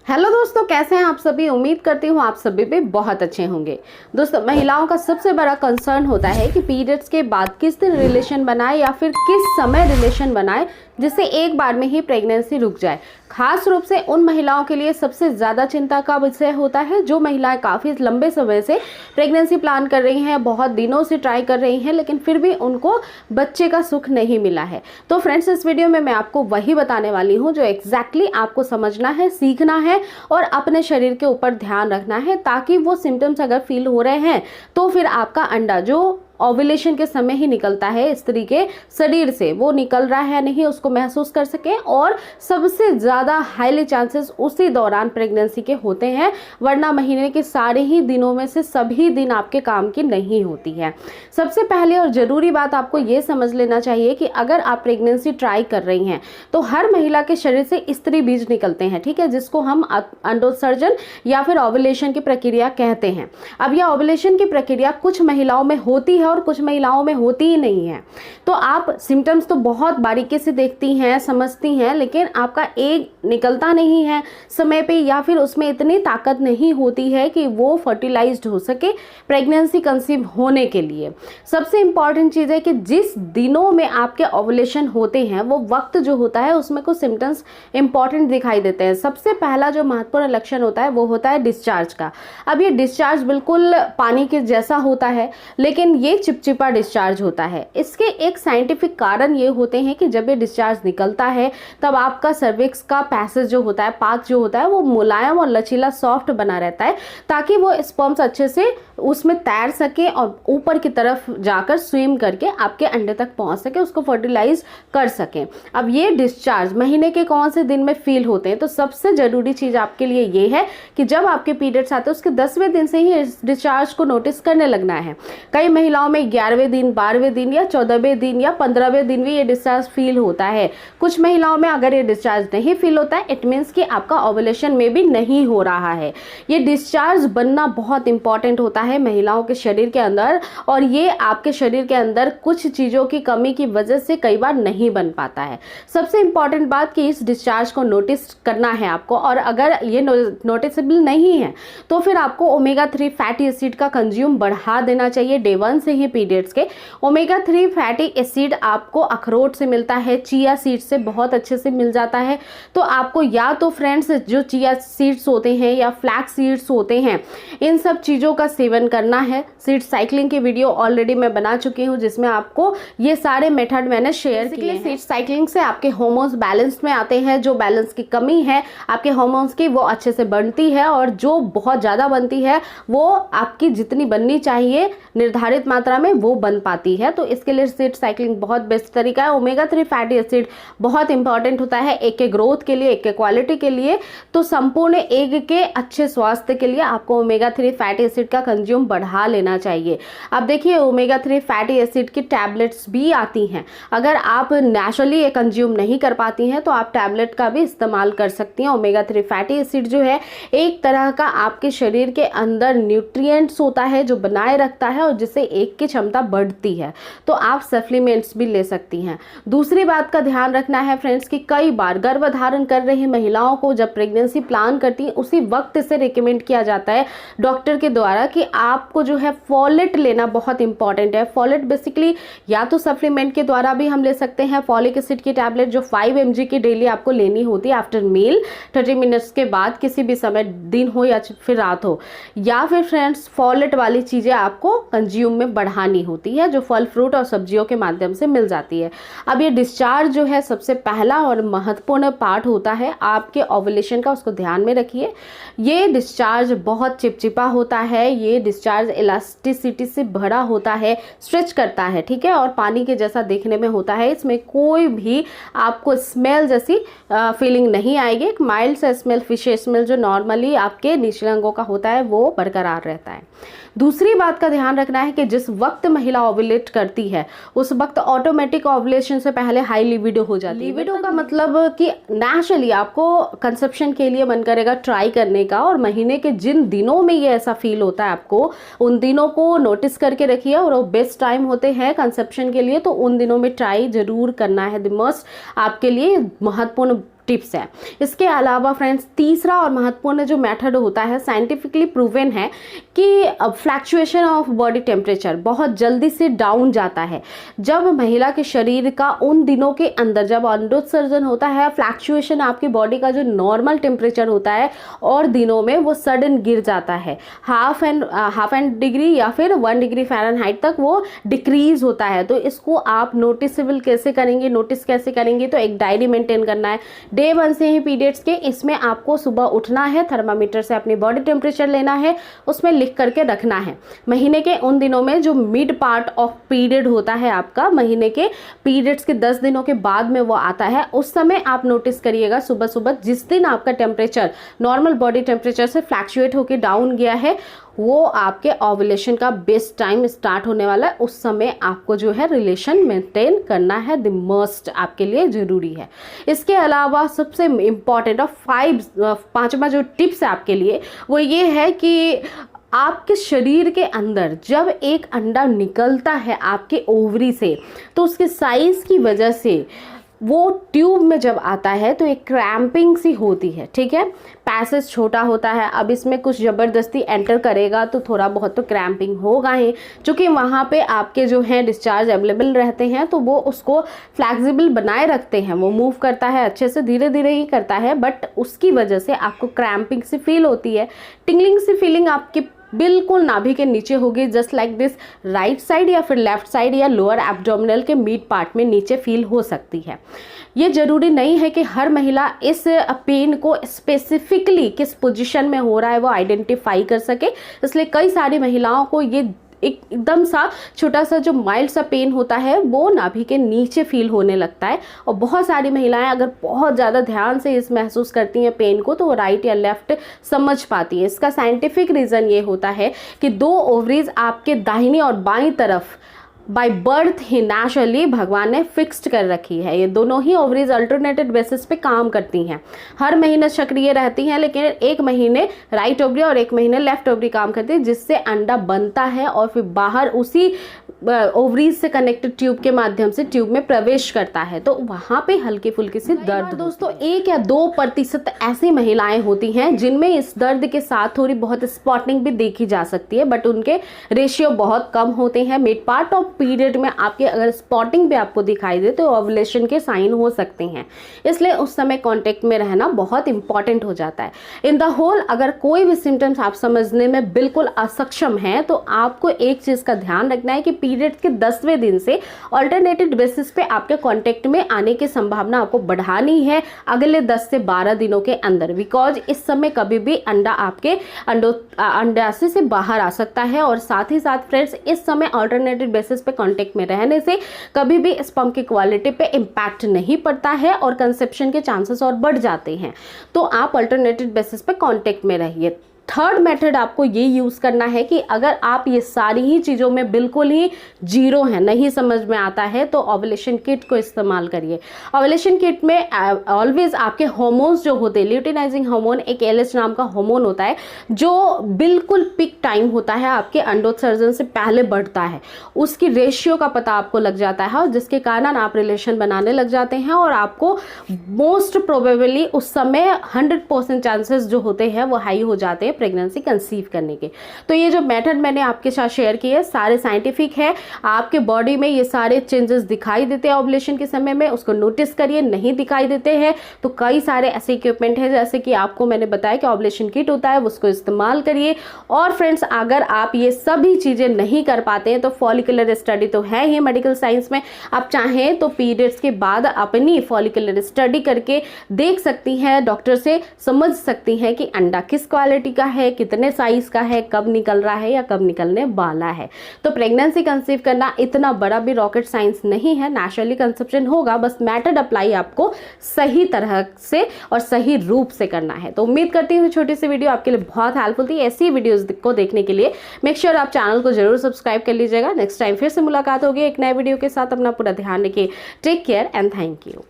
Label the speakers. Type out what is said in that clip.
Speaker 1: Hello दोस्तों, कैसे हैं आप सभी। उम्मीद करती हूँ आप सभी भी बहुत अच्छे होंगे। दोस्तों, महिलाओं का सबसे बड़ा कंसर्न होता है कि पीरियड्स के बाद किस दिन रिलेशन बनाए या फिर किस समय रिलेशन बनाए जिससे एक बार में ही प्रेगनेंसी रुक जाए। खास रूप से उन महिलाओं के लिए सबसे ज़्यादा चिंता का विषय होता है जो महिलाएं काफ़ी लंबे समय से प्रेगनेंसी प्लान कर रही हैं, बहुत दिनों से ट्राई कर रही हैं, लेकिन फिर भी उनको बच्चे का सुख नहीं मिला है। तो फ्रेंड्स, इस वीडियो में मैं आपको वही बताने वाली हूँ जो एग्जैक्टली आपको समझना है, सीखना है और अपने शरीर के ऊपर ध्यान रखना है, ताकि वो सिम्टम्स अगर फील हो रहे हैं तो फिर आपका अंडा जो ओव्यूलेशन के समय ही निकलता है स्त्री के शरीर से, वो निकल रहा है नहीं, उसको महसूस कर सके। और सबसे ज़्यादा हाईली चांसेस उसी दौरान प्रेगनेंसी के होते हैं, वरना महीने के सारे ही दिनों में से सभी दिन आपके काम की नहीं होती है। सबसे पहले और ज़रूरी बात आपको ये समझ लेना चाहिए कि अगर आप प्रेगनेंसी ट्राई कर रही हैं तो हर महिला के शरीर से स्त्री बीज निकलते हैं, ठीक है, जिसको हम अंडोत्सर्जन या फिर ओव्यूलेशन की प्रक्रिया कहते हैं। अब यह ओव्यूलेशन की प्रक्रिया कुछ महिलाओं में होती है और कुछ महिलाओं में होती ही नहीं है। तो आप सिम्टम्स तो बहुत बारीकी से देखती हैं, समझती हैं, लेकिन आपका एग निकलता नहीं है समय पे, या फिर उसमें इतनी ताकत नहीं होती है कि वो फर्टिलाइज्ड हो सके प्रेगनेंसी कंसीव होने के लिए। सबसे इंपॉर्टेंट चीज़ है कि जिस दिनों में आपके ओव्यूलेशन होते हैं वो वक्त जो होता है उसमें कुछ सिम्टम्स इंपॉर्टेंट दिखाई देते हैं। सबसे पहला जो महत्वपूर्ण लक्षण होता है वो होता है डिस्चार्ज का। अब ये डिस्चार्ज बिल्कुल पानी के जैसा होता है, लेकिन ये चिपचिपा डिस्चार्ज होता है। इसके एक साइंटिफिक कारण ये होते हैं कि जब ये डिस्चार्ज निकलता है तब आपका सर्विक्स का पैसेज जो होता है, पाथ जो होता है, वो मुलायम और लचीला सॉफ्ट बना रहता है, ताकि वो स्पर्म्स अच्छे से उसमें तैर सके और ऊपर की तरफ जाकर स्विम करके आपके अंडे तक पहुंच सके, उसको फर्टिलाइज कर सके। अब ये डिस्चार्ज महीने के कौन से दिन में फील होते हैं, तो सबसे जरूरी चीज आपके लिए ये है कि जब आपके पीरियड्स आते हैं उसके 10वें दिन से ही इस डिस्चार्ज को नोटिस करने लगना है। कई महिलाओं में 11वें दिन, 12वें दिन या 14वें दिन या 15वें दिन भी ये डिस्चार्ज फील होता है। कुछ महिलाओं में अगर ये डिस्चार्ज नहीं फील होता है, इट मीन्स कि आपका ओव्यूलेशन में भी नहीं हो रहा है। ये डिस्चार्ज बनना बहुत इंपॉर्टेंट होता है महिलाओं के शरीर के अंदर, और ये आपके शरीर के अंदर कुछ चीज़ों की कमी की वजह से कई बार नहीं बन पाता है। सबसे इंपॉर्टेंट बात कि इस डिस्चार्ज को नोटिस करना है आपको, और अगर ये नोटिसेबल नहीं है तो फिर आपको ओमेगा 3 फैटी एसिड का कंज्यूम बढ़ा देना चाहिए डे 1 से ही पीरियड्स के। ओमेगा 3 फैटी एसिड आपको अखरोट से मिलता है, चिया सीड से बहुत अच्छे से मिल जाता है। तो आपको या तो फ्रेंड्स जो चिया सीड्स होते हैं या फ्लैक्स सीड्स होते हैं, इन सब चीज़ों का सेवन करना है। सीड साइक्लिंग की वीडियो ऑलरेडी मैं बना चुकी हूँ जिसमें आपको ये सारे मेथड मैंने शेयर किए हैं। सीड साइक्लिंग से आपके हार्मोन्स बैलेंस में आते हैं, जो बैलेंस की कमी है आपके हार्मोन्स की वो अच्छे से बनती है, और जो बहुत ज़्यादा बनती है वो आपकी जितनी बननी चाहिए निर्धारित मात्रा में वो बन पाती है। तो इसके लिए सीड साइक्लिंग बहुत बेस्ट तरीका है। ओमेगा 3 फैटी एसिड बहुत इंपॉर्टेंट होता है एक के ग्रोथ के लिए, एक के क्वालिटी के लिए। तो संपूर्ण एग के अच्छे स्वास्थ्य के लिए आपको ओमेगा 3 फैटी एसिड का कंज्यूम बढ़ा लेना चाहिए। अब देखिए, ओमेगा 3 फैटी एसिड की टैबलेट्स भी आती हैं। अगर आप नेचुरली ये कंज्यूम नहीं कर पाती हैं तो आप टैबलेट का भी इस्तेमाल कर सकती हैं। ओमेगा 3 फैटी एसिड जो है एक तरह का आपके शरीर के अंदर न्यूट्रिएंट्स होता है जो बनाए रखता है और जिससे एग की क्षमता बढ़ती है। तो आप सप्लीमेंट्स भी ले सकती हैं। दूसरी बात का ध्यान रखना है फ्रेंड्स कि कई बार गर्भधारण कर रही महिलाओं को जब प्रेगनेंसी प्लान करती है उसी वक्त से रिकमेंड किया जाता है डॉक्टर के द्वारा कि आपको जो है फॉलेट लेना बहुत इंपॉर्टेंट है। फॉलेट बेसिकली या तो सप्लीमेंट के द्वारा भी हम ले सकते हैं, फॉलिक एसिड की टैबलेट जो 5 mg की डेली आपको लेनी होती है आफ्टर मील 30 मिनट्स के बाद, किसी भी समय, दिन हो या फिर रात हो। या फिर फ्रेंड्स फॉलेट वाली चीज़ें आपको कंज्यूम में बढ़ानी होती है जो फल फ्रूट और सब्जियों के माध्यम से मिल जाती है। अब ये डिस्चार्ज जो है सबसे पहला और महत्वपूर्ण पार्ट होता है आपके ओव्यूलेशन का, उसको ध्यान में रखिए। ये डिस्चार्ज बहुत चिपचिपा होता है, ये डिस्चार्ज इलास्टिसिटी से भरा होता है, स्ट्रेच करता है, ठीक है, और पानी के जैसा देखने में होता है। इसमें कोई भी आपको स्मेल जैसी फीलिंग नहीं आएगी। एक माइल्ड सा स्मेल, फिश स्मेल जो नॉर्मली आपके निचले अंगों का होता है वो बरकरार रहता है। दूसरी बात का ध्यान रखना है कि जिस वक्त महिला ओव्यूलेट करती है उस वक्त ऑटोमेटिक ओव्यूलेशन से पहले हाई लिबिडो हो जाती है। लिबिडो का मतलब कि नेचुरली आपको कंसेप्शन के लिए मन करेगा ट्राई करने का, और महीने के जिन दिनों में ये ऐसा फील होता है आपको उन दिनों को नोटिस करके रखिए, और वो बेस्ट टाइम होते हैं कंसेप्शन के लिए, तो उन दिनों में ट्राई जरूर करना है। द मस्ट आपके लिए महत्वपूर्ण टिप्स है। इसके अलावा फ्रेंड्स तीसरा और महत्वपूर्ण जो मेथड होता है, साइंटिफिकली प्रूवन है कि फ्लैक्चुएशन ऑफ बॉडी टेम्परेचर बहुत जल्दी से डाउन जाता है। जब महिला के शरीर का उन दिनों के अंदर जब अंडोत्सर्जन होता है, फ्लैक्चुएशन आपकी बॉडी का जो नॉर्मल टेम्परेचर होता है और दिनों में वो सडन गिर जाता है, हाफ एंड डिग्री या फिर 1 डिग्री फ़ारेनहाइट तक वो डिक्रीज होता है। तो इसको आप नोटिसेबल कैसे करेंगे, नोटिस कैसे करेंगे, तो एक डायरी मेंटेन करना है। डे 1 से ही पीरियड्स के, इसमें आपको सुबह उठना है, थर्मामीटर से अपनी बॉडी टेम्परेचर लेना है, उसमें लिख करके रखना है। महीने के उन दिनों में जो मिड पार्ट ऑफ पीरियड होता है आपका, महीने के पीरियड्स के 10 दिनों के बाद में वो आता है, उस समय आप नोटिस करिएगा सुबह सुबह जिस दिन आपका टेम्परेचर नॉर्मल बॉडी टेम्परेचर से फ्लैक्चुएट होकर डाउन गया है, वो आपके ओव्यूलेशन का बेस्ट टाइम स्टार्ट होने वाला है। उस समय आपको जो है रिलेशन मेंटेन करना है, द मस्ट आपके लिए ज़रूरी है। इसके अलावा सबसे इम्पॉर्टेंट और पांचवा जो टिप्स है आपके लिए वो ये है कि आपके शरीर के अंदर जब एक अंडा निकलता है आपके ओवरी से, तो उसके साइज़ की वजह से वो ट्यूब में जब आता है तो एक क्रैम्पिंग सी होती है, ठीक है, पैसेज छोटा होता है। अब इसमें कुछ ज़बरदस्ती एंटर करेगा तो थोड़ा बहुत तो क्रैम्पिंग होगा ही, क्योंकि वहाँ पे आपके जो हैं डिस्चार्ज अवेलेबल रहते हैं, तो वो उसको फ्लैक्सिबल बनाए रखते हैं, वो मूव करता है अच्छे से, धीरे धीरे ही करता है, बट उसकी वजह से आपको क्रैम्पिंग सी फील होती है, टिंगलिंग सी फीलिंग आपकी बिल्कुल नाभि के नीचे होगी, just like this, right side या फिर लेफ्ट साइड या लोअर एब्डोमिनल के मिड पार्ट में नीचे फील हो सकती है। ये जरूरी नहीं है कि हर महिला इस पेन को स्पेसिफिकली किस पोजीशन में हो रहा है वो आइडेंटिफाई कर सके, इसलिए कई सारी महिलाओं को ये एकदम सा छोटा सा जो माइल्ड सा पेन होता है वो नाभि के नीचे फील होने लगता है। और बहुत सारी महिलाएं अगर बहुत ज़्यादा ध्यान से इस महसूस करती हैं पेन को, तो वो राइट या लेफ्ट समझ पाती हैं। इसका साइंटिफिक रीज़न ये होता है कि 2 ओवरीज आपके दाहिनी और बाईं तरफ बाय बर्थ ही नेचुरली भगवान ने फिक्स्ड कर रखी है। ये दोनों ही ओवरीज अल्टरनेटेड बेसिस पे काम करती हैं, हर महीने सक्रिय रहती हैं, लेकिन एक महीने राइट ओवरी और एक महीने लेफ्ट ओवरी काम करती है, जिससे अंडा बनता है और फिर बाहर उसी ओवरीज से कनेक्टेड ट्यूब के माध्यम से ट्यूब में प्रवेश करता है, तो वहाँ पे हल्की फुल्की सी दर्द। दोस्तों 1 या 2% ऐसी महिलाएं होती हैं जिनमें इस दर्द के साथ थोड़ी बहुत स्पॉटिंग भी देखी जा सकती है, बट उनके रेशियो बहुत कम होते हैं। मिड पार्ट ऑफ पीरियड में आपके अगर स्पॉटिंग भी आपको दिखाई दे तो ओवुलेशन के साइन हो सकते हैं, इसलिए उस समय कांटेक्ट में रहना बहुत इंपॉर्टेंट हो जाता है। इन द होल अगर कोई भी सिम्टम्स आप समझने में बिल्कुल असक्षम हैं तो आपको एक चीज़ का ध्यान रखना है कि पीरियड के 10वें दिन से अल्टरनेटेड बेसिस पे आपके कांटेक्ट में आने की संभावना आपको बढ़ानी है अगले 10 से 12 दिनों के अंदर, बिकॉज इस समय कभी भी अंडा आपके अंडाशय से बाहर आ सकता है। और साथ ही साथ फ्रेंड्स इस समय अल्टरनेटेड बेसिस पे कांटेक्ट में रहने से कभी भी स्पर्म की क्वालिटी पे इम्पैक्ट नहीं पड़ता है और कंसेप्शन के चांसेस और बढ़ जाते हैं। तो आप अल्टरनेटेड बेसिस पे कांटेक्ट में रहिए। थर्ड मेथड आपको ये यूज़ करना है कि अगर आप ये सारी ही चीज़ों में बिल्कुल ही जीरो हैं, नहीं समझ में आता है, तो ओवुलेशन किट को इस्तेमाल करिए। ओवुलेशन किट में ऑलवेज आपके हार्मोन्स जो होते हैं, ल्यूटिनाइजिंग हार्मोन एक LH नाम का हार्मोन होता है जो बिल्कुल पिक टाइम होता है आपके अंडोत्सर्जन से पहले बढ़ता है, उसकी रेशियो का पता आपको लग जाता है और जिसके कारण आप रिलेशन बनाने लग जाते हैं और आपको मोस्ट प्रोबेबली उस समय 100% चांसेस जो होते हैं वो हाई हो जाते हैं प्रेगनेंसी कंसीव करने के। तो ये जो मेथड मैंने आपके साथ शेयर किए सारे साइंटिफिक है, आपके बॉडी में ये सारे चेंजेस दिखाई देते हैं ओवुलेशन के समय में, उसको नोटिस करिए। नहीं दिखाई देते हैं तो कई सारे ऐसे इक्विपमेंट है जैसे कि आपको मैंने बताया कि ओवुलेशन किट होता है, उसको इस्तेमाल करिए। और फ्रेंड्स अगर आप ये सभी चीज़ें नहीं कर पाते हैं तो फॉलिकुलर स्टडी तो है ही मेडिकल साइंस में, आप चाहें तो पीरियड्स के बाद अपनी फॉलिकुलर स्टडी करके देख सकती हैं, डॉक्टर से समझ सकती हैं कि अंडा किस क्वालिटी का है, कितने साइज का है, कब निकल रहा है या कब निकलने वाला है। तो प्रेगनेंसी कंसीव करना इतना बड़ा भी रॉकेट साइंस नहीं है, नेचुरली कंसेप्शन होगा, बस मेथड अप्लाई आपको सही तरह से और सही रूप से करना है। तो उम्मीद करती हूँ छोटी सी वीडियो आपके लिए बहुत हेल्पफुल थी। ऐसी वीडियोस को देखने के लिए मेक श्योर आप चैनल को जरूर सब्सक्राइब कर लीजिएगा। नेक्स्ट टाइम फिर से मुलाकात होगी एक नए वीडियो के साथ। अपना पूरा ध्यान रखिए। Take care and thank you.